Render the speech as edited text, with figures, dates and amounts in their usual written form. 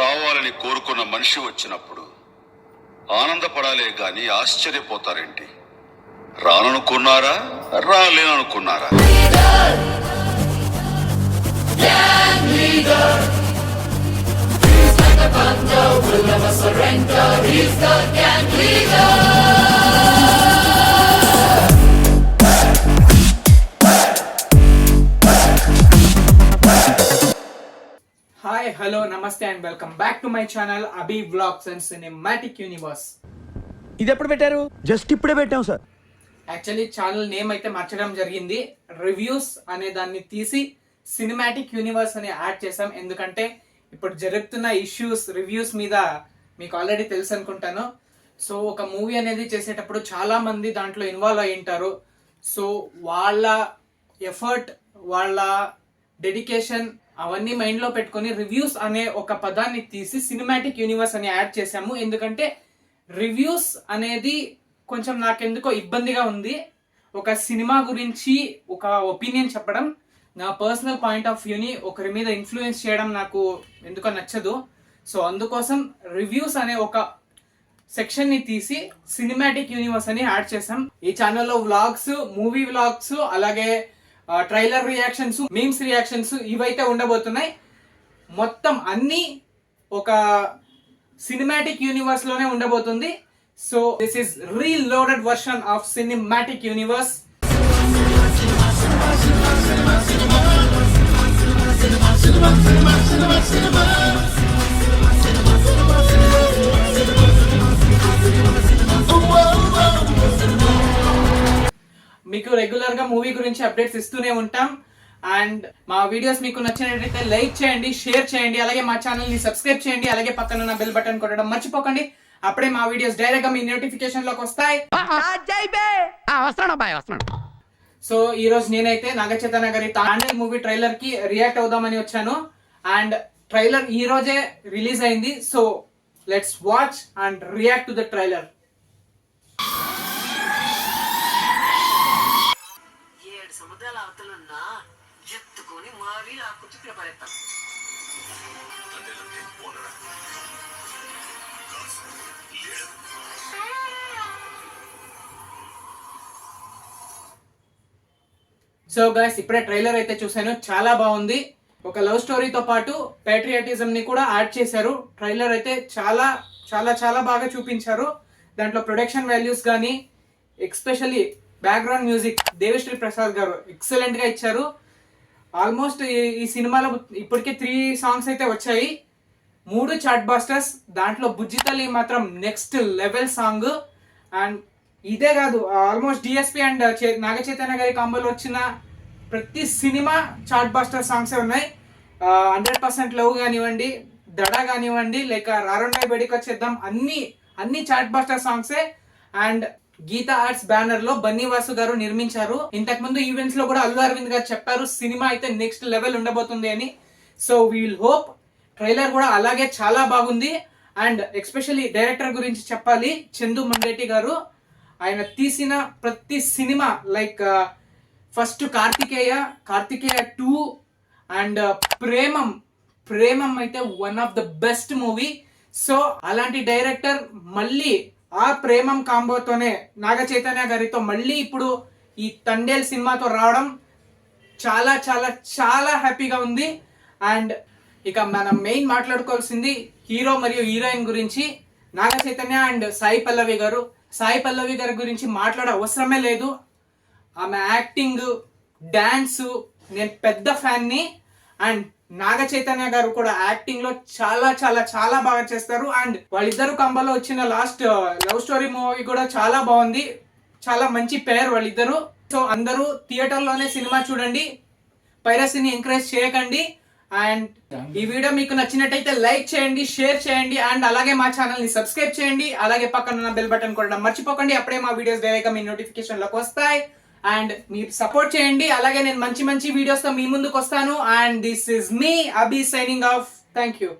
రావాలని కోరుకున్న మనిషి వచ్చినప్పుడు ఆనందపడాలే గాని ఆశ్చర్యపోతారేంటి? రాననుకున్నారా, రాలేననుకున్నారా? హాయ్ హలో నమస్తే and welcome back to my channel Abhi vlogs and cinematic universe. ఇది ఎప్పుడు పెట్టారు? జస్ట్ ఇప్పుడే పెట్టాం సార్. యాక్చువల్లీ ఛానల్ నేమ్ అయితే మార్చడం జరిగింది. రివ్యూస్ అనే దాన్ని తీసి సినిమాటిక్ యూనివర్స్ అని యాడ్ చేసాం. ఎందుకంటే ఇప్పుడు జరుగుతున్న ఇష్యూస్ రివ్యూస్ మీద మీకు ఆల్రెడీ తెలుసు అనుకుంటాను. సో ఒక మూవీ అనేది చేసేటప్పుడు చాలా మంది దాంట్లో ఇన్వాల్వ్ అయి ఉంటారు. సో వాళ్ళ ఎఫర్ట్, వాళ్ళ డెడికేషన్ అవన్నీ మైండ్ లో పెట్టుకొని రివ్యూస్ అనే ఒక పదాన్ని తీసి సినిమాటిక్ యూనివర్స్ అని యాడ్ చేశాము. ఎందుకంటే రివ్యూస్ అనేది కొంచెం నాకెందుకో ఇబ్బందిగా ఉంది. ఒక సినిమా గురించి ఒక ఒపీనియన్ చెప్పడం, నా పర్సనల్ పాయింట్ ఆఫ్ వ్యూని ఒకరి మీద ఇన్ఫ్లుయెన్స్ చేయడం నాకు ఎందుకో నచ్చదు. సో అందుకోసం రివ్యూస్ అనే ఒక సెక్షన్ ని తీసి సినిమాటిక్ యూనివర్స్ అని యాడ్ చేసాం. ఈ ఛానల్లో వ్లాగ్స్, మూవీ వ్లాగ్స్, అలాగే ట్రైలర్ రియాక్షన్స్, మీమ్స్ రియాక్షన్స్ ఇవైతే ఉండబోతున్నాయి. మొత్తం అన్ని ఒక సినిమాటిక్ యూనివర్స్ లోనే ఉండబోతుంది. So this is reloaded version of cinematic universe. మీకు రెగ్యులర్ గా మూవీ గురించి అప్డేట్స్ ఇస్తూనే ఉంటాం. అండ్ మా వీడియోస్ మీకు నచ్చినట్లయితే లైక్ చేయండి, షేర్ చేయండి, అలాగే మా ఛానల్ ని సబ్స్క్రైబ్ చేయండి, అలాగే పక్కన ఉన్న బెల్ బటన్ కొట్టడం మర్చిపోకండి. అప్పుడే మా వీడియోస్ డైరెక్ట్ గా మీ నోటిఫికేషన్ లోకి వస్తాయి. సో ఈ రోజు నేనైతే నాగచైతన్య గారి తాండేల్ మూవీ ట్రైలర్ కి రియాక్ట్ అవుదామని వచ్చాను. అండ్ ట్రైలర్ ఈ రోజే రిలీజ్ అయింది. So let's watch and react to the trailer. సముద్రాల అవతలున్నా ఎత్తుకొని మారి ఆ కుర్చీ పడేస్తాం. సో గైస్, ఇప్పుడే ట్రైలర్ అయితే చూసాను, చాలా బాగుంది. ఒక లవ్ స్టోరీతో పాటు ప్యాట్రియాటిజం ని కూడా యాడ్ చేశారు. ట్రైలర్ అయితే చాలా చాలా చాలా బాగా చూపించారు. దాంట్లో ప్రొడక్షన్ వాల్యూస్ కానీ, especially background music Devi Sri Prasad గారు ఎక్సలెంట్ గా ఇచ్చారు. ఆల్మోస్ట్ ఈ సినిమాలో ఇప్పటికే 3 సాంగ్స్ అయితే వచ్చాయి, 3 చార్ట్ బాస్టర్స్. దాంట్లో బుజ్జితల్లి మాత్రం నెక్స్ట్ లెవెల్ సాంగ్. అండ్ ఇదే కాదు, ఆల్మోస్ట్ డిఎస్పి అండ్ నాగచైతన్య గారి కాంబోలో వచ్చిన ప్రతి సినిమా చార్ట్ బాస్టర్ సాంగ్సే ఉన్నాయి. 100% లవ్ కానివ్వండి, దడ కానివ్వండి, లేక రారుండాయి బయటికి వచ్చేద్దాం, అన్ని చార్ట్ బాస్టర్ సాంగ్సే. అండ్ గీతా ఆర్ట్స్ బ్యానర్ లో బన్నీ వాసు గారు నిర్మించారు. ఇంతకు ముందు ఈవెంట్స్ లో కూడా అల్లు అరవింద్ గారు చెప్పారు సినిమా అయితే నెక్స్ట్ లెవెల్ ఉండబోతుంది అని. So we will hope. Trailer కూడా అలాగే చాలా బాగుంది. అండ్ ఎస్పెషల్లీ డైరెక్టర్ గురించి చెప్పాలి, చందు మండేటి గారు. ఆయన తీసిన ప్రతి సినిమా like first Karthikeya 2 and Premam అయితే one of the best movie. So అలాంటి డైరెక్టర్ మళ్ళీ ఆ ప్రేమం కాంబోతోనే నాగ చైతన్య గారితో మళ్ళీ ఇప్పుడు ఈ తండేల్ సినిమాతో రావడం చాలా చాలా చాలా హ్యాపీగా ఉంది. అండ్ ఇక మనం మెయిన్ మాట్లాడుకోవాల్సింది హీరో మరియు హీరోయిన్ గురించి. నాగ చైతన్య అండ్ సాయి పల్లవి గారి గురించి మాట్లాడే అవసరమే లేదు. ఆమె యాక్టింగ్, డాన్స్ నేను పెద్ద ఫ్యాన్ని. అండ్ నాగ చైతన్య గారు కూడా యాక్టింగ్ లో చాలా చాలా చాలా బాగా చేస్తారు. అండ్ వాళ్ళిద్దరు కంబలో వచ్చిన లాస్ట్ లవ్ స్టోరీ మూవీ కూడా చాలా బాగుంది. చాలా మంచి పేరు వాళ్ళిద్దరు. సో అందరూ థియేటర్ లోనే సినిమా చూడండి, పైరసీని ఎంకరేజ్ చేయకండి. అండ్ ఈ వీడియో మీకు నచ్చినట్టయితే లైక్ చేయండి, షేర్ చేయండి, అండ్ అలాగే మా ఛానల్ ని సబ్స్క్రైబ్ చేయండి, అలాగే పక్కన ఉన్న బెల్ బటన్ కొట్టడం మర్చిపోకండి. అప్పుడే మా వీడియోస్ డైరెక్ట్ గా మీ నోటిఫికేషన్ లోకి వస్తాయి. అండ్ మీరు సపోర్ట్ చేయండి, అలాగే నేను మంచి వీడియోస్ తో మీ ముందుకు వస్తాను. And this is me Abhi signing off. Thank you.